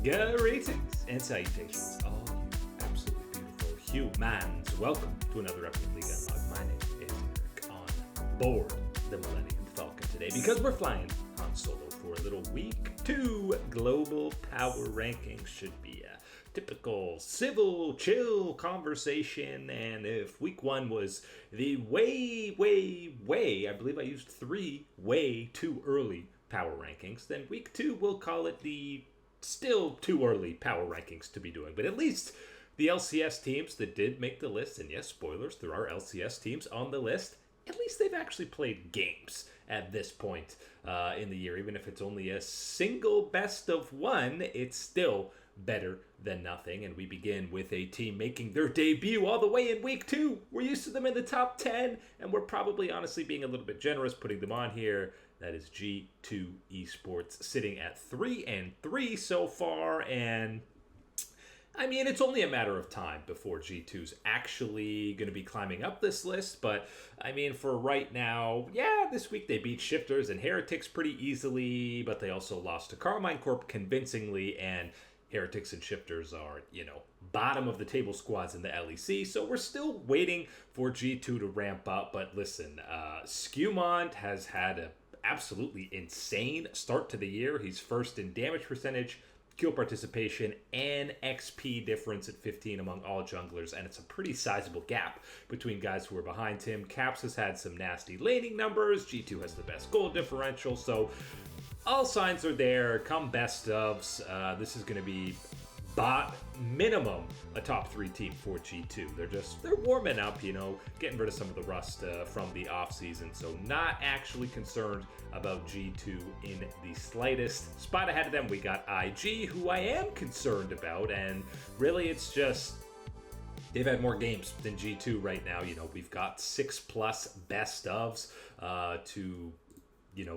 Greetings and salutations, all you absolutely beautiful humans. Welcome to another episode of League Unlocked. My name is Eric, on board the Millennium Falcon today because we're flying Han Solo for a little week 2 global power rankings. Should be a typical civil, chill conversation, and if week 1 was the way, I believe I used 3 way too early power rankings, then week 2 we'll call it the still too early power rankings to be doing. But at least the LCS teams that did make the list, and yes, spoilers, there are LCS teams on the list, at least they've actually played games at this point in the year. Even if it's only a single best of one, it's still better than nothing. And we begin with a team making their debut all the way in week 2. We're used to them in the top 10, and we're probably honestly being a little bit generous putting them on here. That is G2 Esports, sitting at 3-3 so far, and I mean, it's only a matter of time before G2's actually going to be climbing up this list, but I mean, for right now, yeah, this week they beat Shifters and Heretics pretty easily, but they also lost to Carmine Corp convincingly, and Heretics and Shifters are, bottom of the table squads in the LEC, so we're still waiting for G2 to ramp up. But listen, Skewmont has had a absolutely insane start to the year. He's first in damage percentage, kill participation, and XP difference at 15 among all junglers, and it's a pretty sizable gap between guys who are behind him. Caps has had some nasty laning numbers, G2 has the best goal differential, so all signs are there. Come best ofs, this is going to be minimum a top 3 team for G2. They're warming up, getting rid of some of the rust from the offseason, so not actually concerned about G2 in the slightest. Spot ahead of them, we got IG, who I am concerned about, and really it's just they've had more games than G2 right now. We've got 6+ best ofs to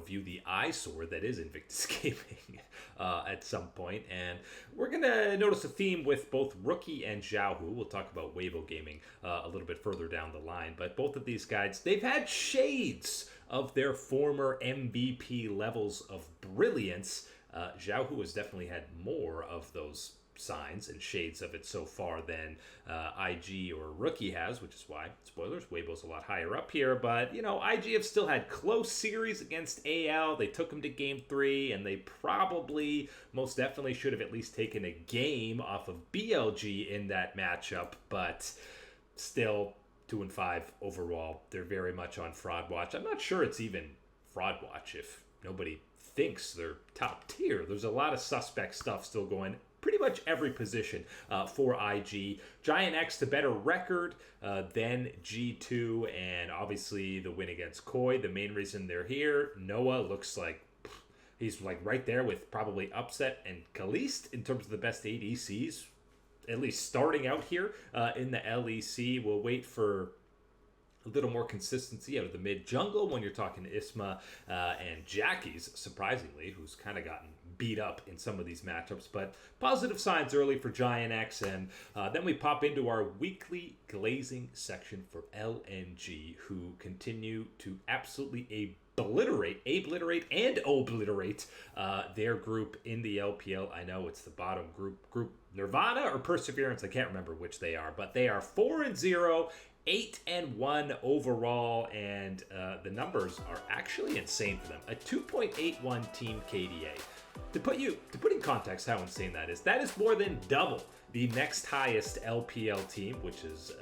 view the eyesore that is Invictus Gaming at some point. And we're going to notice a theme with both Rookie and Xiaohu. We'll talk about Weibo Gaming a little bit further down the line. But both of these guys, they've had shades of their former MVP levels of brilliance. Xiaohu has definitely had more of those signs and shades of it so far than IG or Rookie has, which is why, spoilers, Weibo's a lot higher up here. But, IG have still had close series against AL. They took them to game 3, and they probably, most definitely should have at least taken a game off of BLG in that matchup. But still, 2-5 overall. They're very much on fraud watch. I'm not sure it's even fraud watch if nobody thinks they're top tier. There's a lot of suspect stuff still going pretty much every position for IG. Giant X to better record than G2, and obviously the win against Koi, the main reason they're here. Noah looks like he's right there with probably Upset and Kalist in terms of the best ADCs, at least starting out here in the LEC. We'll wait for a little more consistency out of the mid jungle when you're talking to Isma and Jackie's, surprisingly, who's kind of gotten beat up in some of these matchups. But positive signs early for Giant X, and then we pop into our weekly glazing section for LNG, who continue to absolutely obliterate their group in the LPL. I know it's the bottom group Nirvana or Perseverance, I can't remember which they are, but they are 4-0, 8-1 overall, and the numbers are actually insane for them. A 2.81 team KDA. To put in context how insane that is more than double the next highest LPL team, which is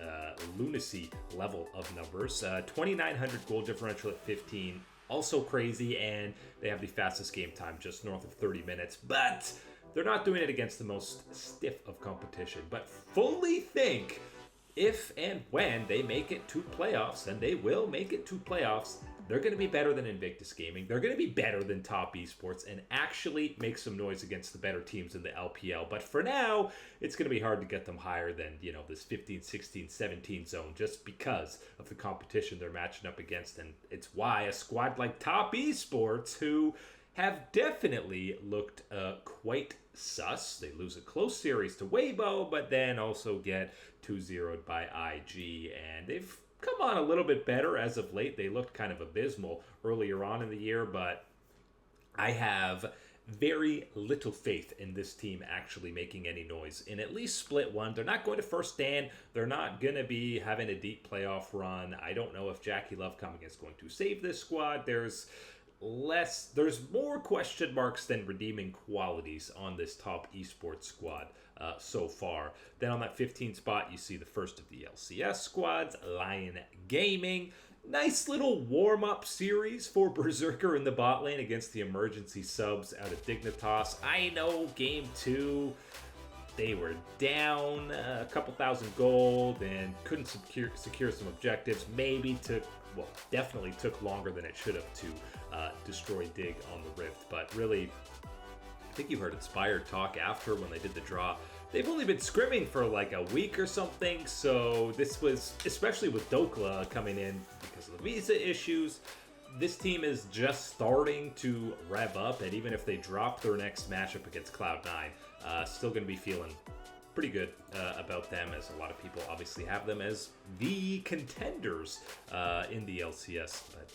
lunacy level of numbers. 2,900 goal differential at 15. Also crazy, and they have the fastest game time, just north of 30 minutes. But they're not doing it against the most stiff of competition. But fully think, if and when they make it to playoffs, and they will make it to playoffs, they're going to be better than Invictus Gaming. They're going to be better than Top Esports and actually make some noise against the better teams in the LPL. But for now, it's going to be hard to get them higher than, this 15, 16, 17 zone just because of the competition they're matching up against. And it's why a squad like Top Esports, who have definitely looked quite sus. They lose a close series to Weibo, but then also get 2-0'd by IG, and they've come on a little bit better as of late. They looked kind of abysmal earlier on in the year, but I have very little faith in this team actually making any noise in at least split one. They're not going to first stand. They're not going to be having a deep playoff run. I don't know if Jackie Love coming is going to save this squad. There's more question marks than redeeming qualities on this top esports squad so far. Then on that 15 spot, you see the first of the LCS squads, Lion Gaming. Nice little warm-up series for Berserker in the bot lane against the emergency subs out of Dignitas. I know game 2, they were down a couple thousand gold and couldn't secure some objectives. Definitely took longer than it should have to destroy Dig on the Rift. But really, I think you heard Inspired talk after when they did the draw. They've only been scrimming for like a week or something, so this was, especially with Dokla coming in because of the visa issues, this team is just starting to rev up, and even if they drop their next matchup against Cloud9, still going to be feeling pretty good about them, as a lot of people obviously have them as the contenders in the LCS, but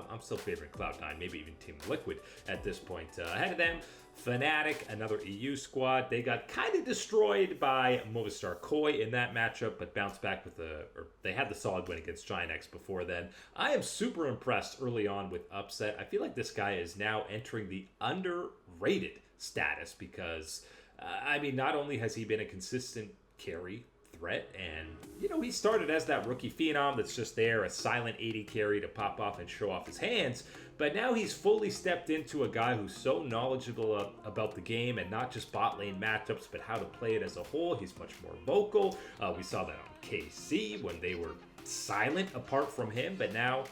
I'm still favoring Cloud9, maybe even Team Liquid at this point. Ahead of them, Fnatic, another EU squad. They got kind of destroyed by Movistar Koi in that matchup, but bounced back with they had the solid win against Giant before then. I am super impressed early on with Upset. I feel like this guy is now entering the underrated status because, not only has he been a consistent carry threat, and he started as that rookie phenom that's just there, a silent 80 carry to pop off and show off his hands, but now he's fully stepped into a guy who's so knowledgeable about the game, and not just bot lane matchups, but how to play it as a whole. He's much more vocal. We saw that on KC when they were silent apart from him, but now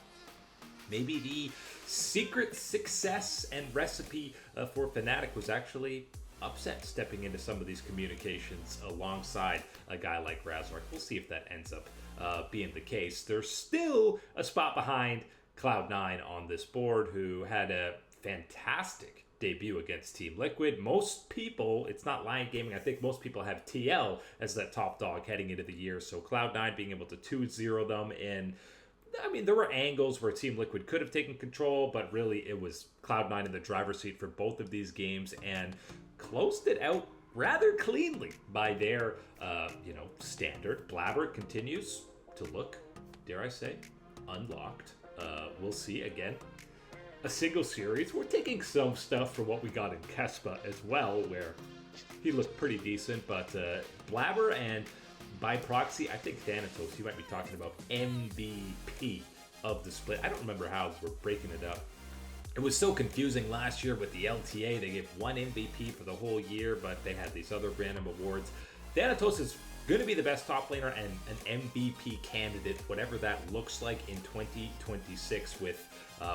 maybe the secret success and recipe for Fnatic was actually Upset stepping into some of these communications alongside a guy like Razork. We'll see if that ends up being the case. There's still a spot behind Cloud9 on this board, who had a fantastic debut against Team Liquid. Most people, it's not Lion Gaming, I think most people have TL as that top dog heading into the year, so Cloud9 being able to 2-0 them in, there were angles where Team Liquid could have taken control, but really it was Cloud9 in the driver's seat for both of these games, and closed it out rather cleanly by their, standard. Blabber continues to look, dare I say, unlocked. We'll see again. A single series. We're taking some stuff from what we got in Kespa as well, where he looked pretty decent, but Blabber and by proxy, I think Thanatos, you might be talking about MVP of the split. I don't remember how we're breaking it up. It was so confusing last year with the LTA. They gave one MVP for the whole year, but they had these other random awards. Thanatos is going to be the best top laner and an MVP candidate, whatever that looks like in 2026 with,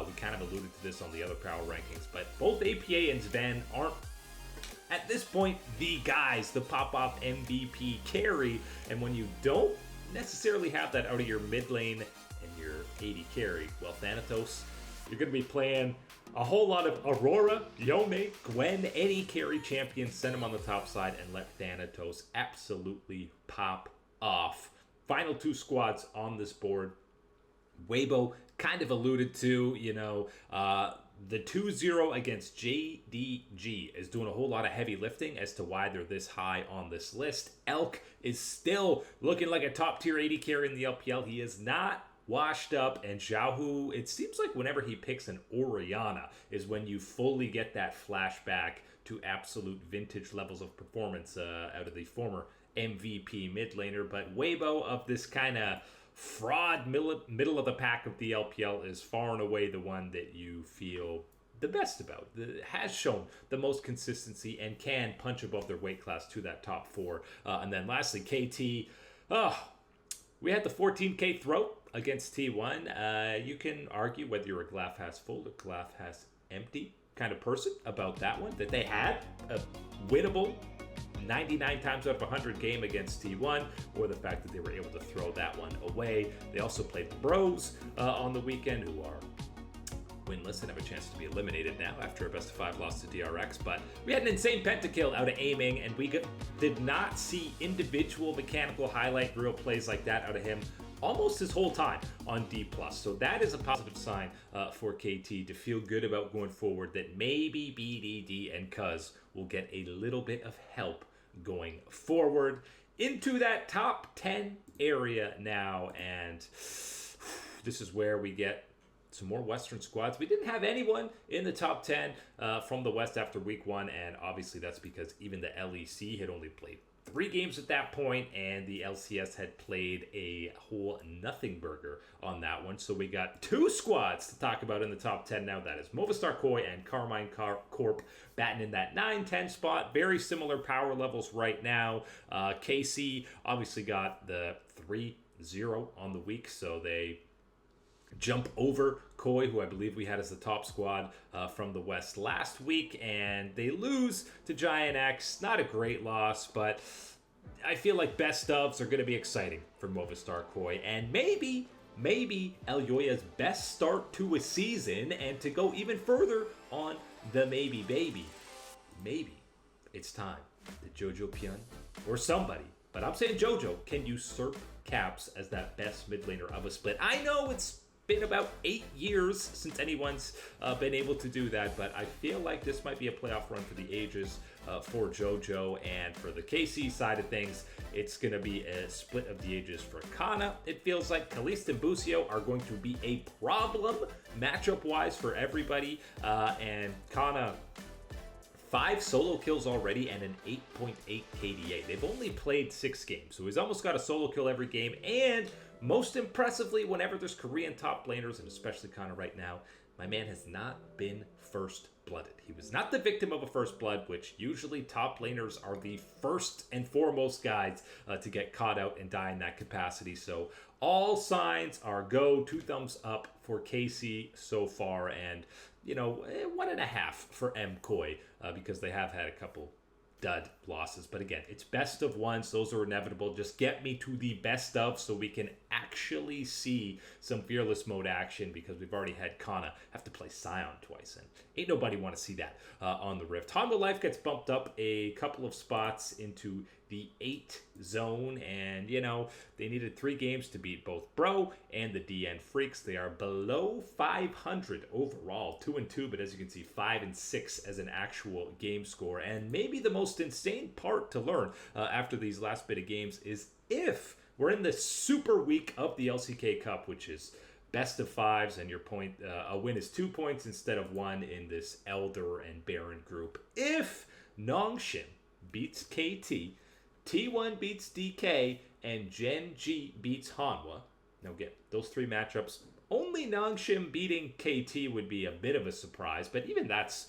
we kind of alluded to this on the other power rankings, but both APA and Zven aren't, at this point, the guys, the pop-off MVP carry, and when you don't necessarily have that out of your mid lane and your 80 carry, well, Thanatos, you're going to be playing a whole lot of Aurora, Yone, Gwen, any carry champion, send them on the top side and let Thanatos absolutely pop off. Final two squads on this board. Weibo kind of alluded to, the 2-0 against JDG is doing a whole lot of heavy lifting as to why they're this high on this list. Elk is still looking like a top tier 80 carry in the LPL. He is not washed up, and Xiaohu, it seems like whenever he picks an Orianna is when you fully get that flashback to absolute vintage levels of performance out of the former MVP mid laner. But Weibo, of this kind of fraud middle of the pack of the LPL, is far and away the one that you feel the best about, has shown the most consistency and can punch above their weight class to that top 4. And then lastly, KT. We had the 14k throat against T1. You can argue whether you're a glass half full or glass half empty kind of person about that one, that they had a winnable 99 times out of 100 game against T1, or the fact that they were able to throw that one away. They also played the Bros on the weekend, who are winless and have a chance to be eliminated now after a best-of-5 loss to DRX. But we had an insane pentakill out of aiming, and we did not see individual mechanical highlight reel plays like that out of him almost his whole time on D+. So that is a positive sign for KT to feel good about going forward, that maybe BDD and Cuz will get a little bit of help going forward into that top 10 area now. And this is where we get some more Western squads. We didn't have anyone in the top 10 from the West after week 1, and obviously that's because even the LEC had only played 3 games at that point, and the LCS had played a whole nothing burger on that one. So we got 2 squads to talk about in the top 10 now. That is Movistar Koi and Karmine Corp batting in that 9-10 spot. Very similar power levels right now. KC obviously got the 3-0 on the week, so they jump over Koi, who I believe we had as the top squad from the West last week, and they lose to Giant X. Not a great loss, but I feel like best ofs are going to be exciting for Movistar Koi, and maybe Elyoya's best start to a season, and to go even further on the maybe it's time that Jojo Pyun or somebody, but I'm saying Jojo, can usurp Caps as that best mid laner of a split. I know it's been about 8 years since anyone's been able to do that, but I feel like this might be a playoff run for the ages for JoJo. And for the KC side of things, it's going to be a split of the ages for Kana. It feels like Kalista and Busio are going to be a problem matchup-wise for everybody, and Kana 5 solo kills already and an 8.8 KDA. They've only played 6 games, so he's almost got a solo kill every game. And most impressively, whenever there's Korean top laners, and especially Kana right now, my man has not been first blooded. He was not the victim of a first blood, which usually top laners are the first and foremost guys to get caught out and die in that capacity. So all signs are go. 2 thumbs up for KC so far, and 1.5 for MKoi because they have had a couple dud losses. But again, it's best of ones. Those are inevitable. Just get me to the best of so we can actually see some Fearless mode action, because we've already had Kana have to play Sion twice, and ain't nobody want to see that on the Rift. Hanwha Life gets bumped up a couple of spots into the 8 zone, and they needed 3 games to beat both Bro and the DN Freaks. They are below 500 overall, 2-2, but as you can see, 5-6 as an actual game score. And maybe the most insane part to learn after these last bit of games is if we're in the super week of the LCK Cup, which is best of 5s, and your point, a win is 2 points instead of 1 in this Elder and Baron group. If Nongshim beats KT, T1 beats DK, and Gen G beats Hanwha. Now again, those 3 matchups, only Nongshim beating KT would be a bit of a surprise, but even that's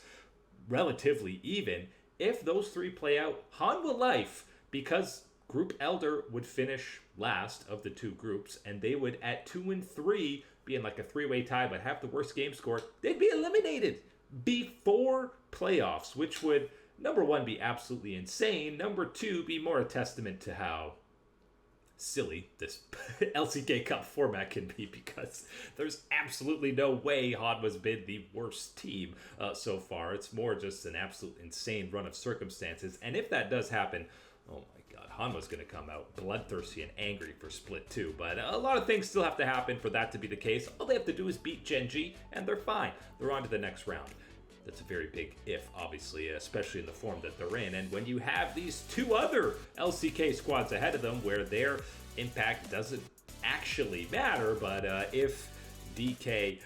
relatively even. If those 3 play out, Hanwha Life, because Group Elder would finish last of the 2 groups, and they would at 2-3 be in like a 3-way tie, but have the worst game score, they'd be eliminated before playoffs, which would, number 1, be absolutely insane. Number 2, be more a testament to how silly this LCK Cup format can be, because there's absolutely no way Hanwha's been the worst team so far. It's more just an absolute insane run of circumstances. And if that does happen, oh my God, Hanwha's going to come out bloodthirsty and angry for Split 2. But a lot of things still have to happen for that to be the case. All they have to do is beat Gen G, and they're fine. They're on to the next round. That's a very big if, obviously, especially in the form that they're in. And when you have these 2 other LCK squads ahead of them where their impact doesn't actually matter, but if DK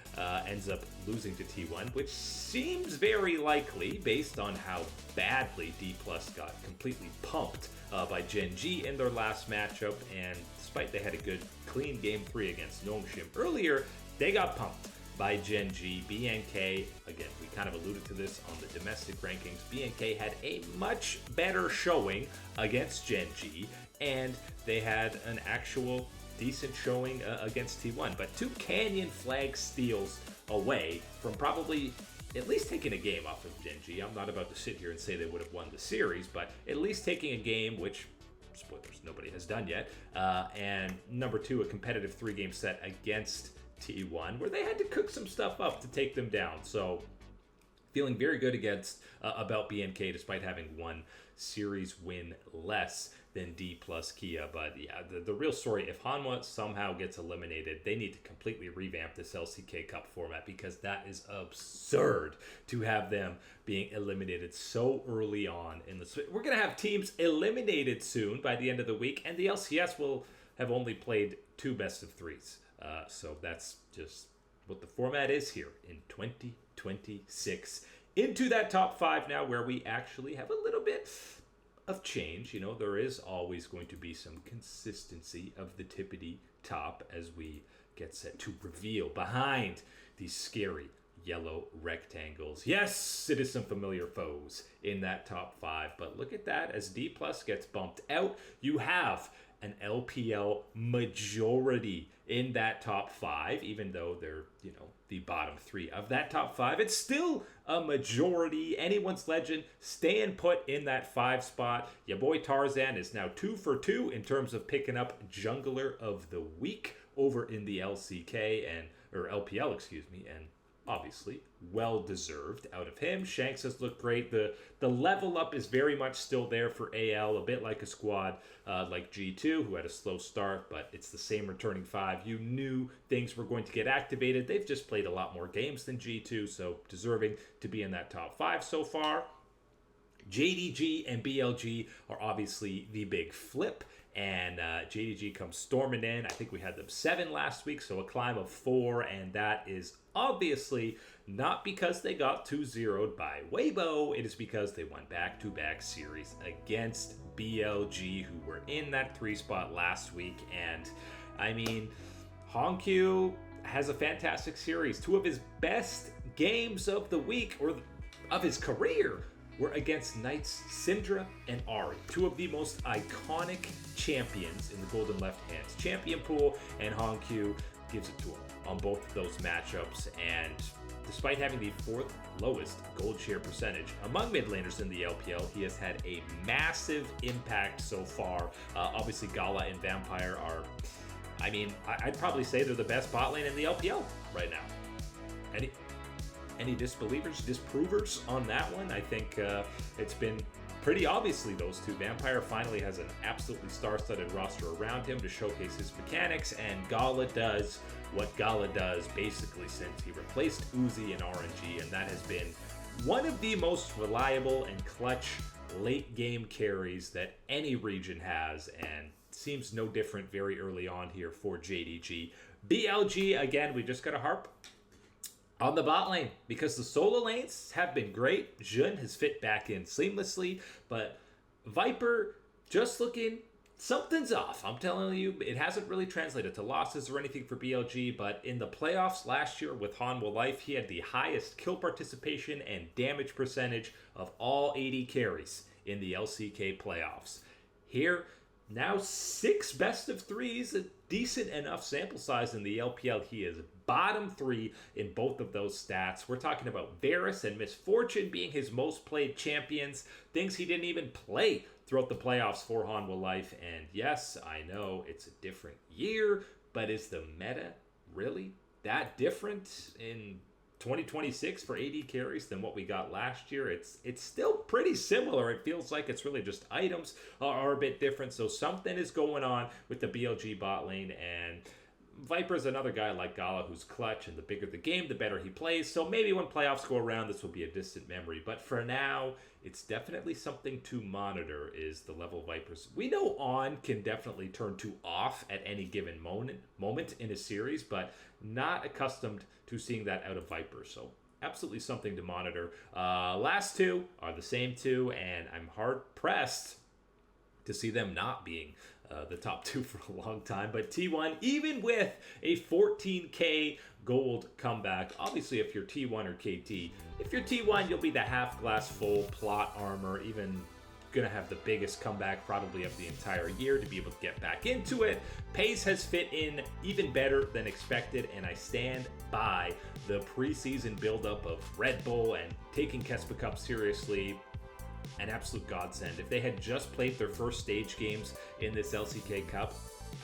ends up losing to T1, which seems very likely based on how badly D+ got completely pumped by Gen G in their last matchup, and despite they had a good, clean Game 3 against Nongshim earlier, they got pumped by Gen G. BNK, again, we kind of alluded to this on the domestic rankings, BNK had a much better showing against Gen G, and they had an actual decent showing against T1, but 2 Canyon flag steals away from probably at least taking a game off of Gen G. I'm not about to sit here and say they would have won the series, but at least taking a game, which, spoilers, nobody has done yet, and number 2, a competitive 3-game set against T1, where they had to cook some stuff up to take them down. So feeling very good about BNK despite having one series win less than D plus Kia. But yeah, the real story, if Hanwha somehow gets eliminated, they need to completely revamp this LCK Cup format, because that is absurd to have them being eliminated so early on in the... We're going to have teams eliminated soon by the end of the week, and the LCS will have only played 2 best of 3s. So that's just what the format is here in 2026. Into that top 5 now, where we actually have a little bit of change. You know, there is always going to be some consistency of the tippity top as we get set to reveal behind these scary yellow rectangles. Yes, it is some familiar foes in that top 5, but look at that. As D plus gets bumped out, you have an LPL majority in that top 5, even though they're, you know, the bottom 3 of that top 5. It's still a majority. Anyone's Legend staying put in that 5 spot. Your boy Tarzan is now 2 for 2 in terms of picking up Jungler of the Week over in the LPL, excuse me, and obviously well deserved out of him. Shanks has looked great. The level up is very much still there for AL, a bit like a squad like G2, who had a slow start, but it's the same returning 5. You knew things were going to get activated. They've just played a lot more games than G2, so deserving to be in that top 5 so far. JDG and BLG are obviously the big flip, and JDG comes storming in. I think we had them 7 last week, so a climb of 4, and that is obviously not because they got 2-0'd by Weibo. It is because they won back-to-back series against BLG, who were in that 3 spot last week. And I mean, Hongq has a fantastic series. 2 of his best games of the week, or of his career, were against Knights Syndra and Ahri, 2 of the most iconic champions in the Golden Left Hands champion pool, and Hongq gives it to him on both of those matchups. And despite having the 4th lowest gold share percentage among mid laners in the LPL, he has had a massive impact so far. Obviously, Gala and Vampire are, I mean, I'd probably say they're the best bot lane in the LPL right now. Any disprovers on that one? I think it's been pretty obviously those 2. Vampire finally has an absolutely star-studded roster around him to showcase his mechanics, and Gala does what Gala does basically since he replaced Uzi in RNG, and that has been one of the most reliable and clutch late-game carries that any region has, and seems no different very early on here for JDG. BLG, again, we just got to harp on the bot lane, because the solo lanes have been great. Jun has fit back in seamlessly, but Viper just looking, something's off. I'm telling you, it hasn't really translated to losses or anything for BLG, but in the playoffs last year with Hanwha Life, he had the highest kill participation and damage percentage of all 80 carries in the LCK playoffs. Here, now 6 best of 3s, a decent enough sample size in the LPL. He is bottom 3 in both of those stats. We're talking about Varus and Miss Fortune being his most played champions, things he didn't even play throughout the playoffs for Hanwha Life. And yes, I know it's a different year, but is the meta really that different in 2026 for AD carries than what we got last year? It's still pretty similar. It feels like it's really just items are a bit different. So something is going on with the BLG bot lane, and Viper's another guy like Gala who's clutch, and the bigger the game, the better he plays. So maybe when playoffs go around, this will be a distant memory. But for now, it's definitely something to monitor, is the level Vipers. We know On can definitely turn to off at any given moment in a series, but not accustomed to seeing that out of Viper. So absolutely something to monitor. Last 2 are the same 2, and I'm hard-pressed to see them not being the top 2 for a long time. But T1, even with a 14k gold comeback, obviously if you're T1 or KT, if you're T1, you'll be the half glass full plot armor, even gonna have the biggest comeback probably of the entire year to be able to get back into it. Pace has fit in even better than expected, and I stand by the preseason buildup of Red Bull and taking Kespa Cup seriously. An absolute godsend. If they had just played their first stage games in this LCK Cup,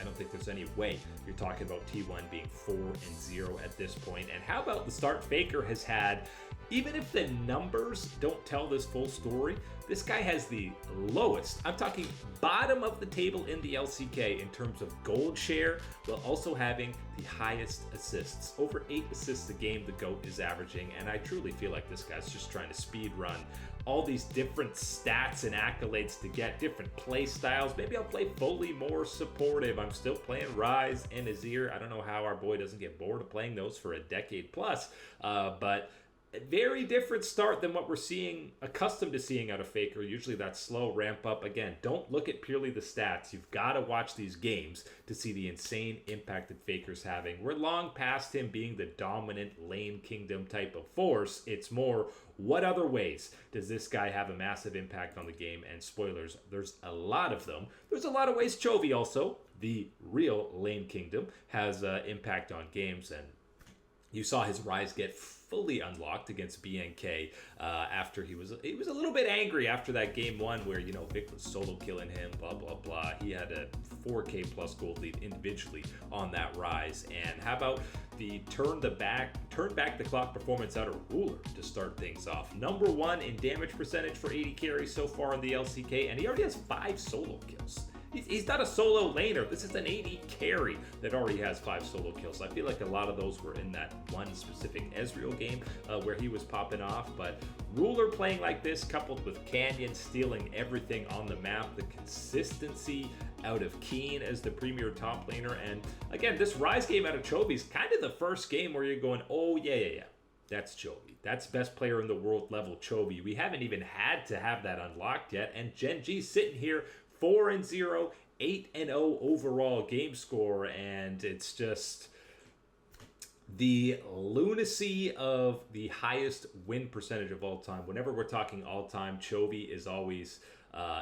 I don't think there's any way you're talking about T1 being 4-0 at this point. And how about the start Faker has had? Even if the numbers don't tell this full story, this guy has the lowest, I'm talking bottom of the table in the LCK in terms of gold share, while also having the highest assists. Over 8 assists a game the GOAT is averaging, and I truly feel like this guy's just trying to speed run all these different stats and accolades to get different play styles. Maybe I'll play Foley more supportive. I'm still playing Ryze and Azir. I don't know how our boy doesn't get bored of playing those for a decade plus, but a very different start than what we're accustomed to seeing out of Faker. Usually that slow ramp up. Again, don't look at purely the stats. You've got to watch these games to see the insane impact that Faker's having. We're long past him being the dominant lane kingdom type of force. It's more, what other ways does this guy have a massive impact on the game? And spoilers, there's a lot of them. There's a lot of ways Chovy also, the real lane kingdom, has impact on games. And you saw his Ryze get fully unlocked against BNK after he was a little bit angry after that game 1 where, you know, Vic was solo killing him, blah, blah, blah. He had a 4K plus gold lead individually on that Ryze. And how about the turn back the clock performance out of Ruler to start things off? Number 1 in damage percentage for AD carry so far in the LCK, and he already has 5 solo kills. He's not a solo laner. This is an AD carry that already has 5 solo kills. I feel like a lot of those were in that one specific Ezreal game where he was popping off. But Ruler playing like this, coupled with Canyon stealing everything on the map, the consistency out of Keen as the premier top laner. And again, this Ryze game out of Chovy is kind of the first game where you're going, oh, yeah. That's Chovy. That's best player in the world level Chovy. We haven't even had to have that unlocked yet. And Gen G sitting here 4-0, 8-0 overall game score, and it's just the lunacy of the highest win percentage of all time. Whenever we're talking all time, Chovy is always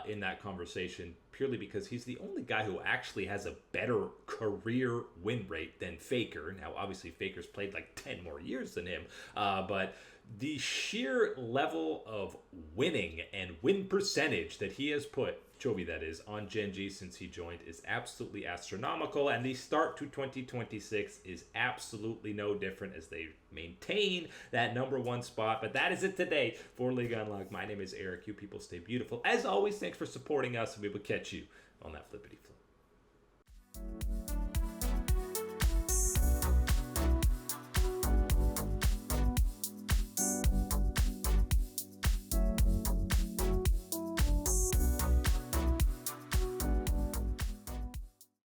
in that conversation, purely because he's the only guy who actually has a better career win rate than Faker. Now, obviously, Faker's played like 10 more years than him, but the sheer level of winning and win percentage that he has put, Chovy that is, on Gen G since he joined is absolutely astronomical, and the start to 2026 is absolutely no different as they maintain that number 1 spot. But that is it today for League Unlocked. My name is Eric. You people stay beautiful. As always, thanks for supporting us, and we will catch you on that flippity flip.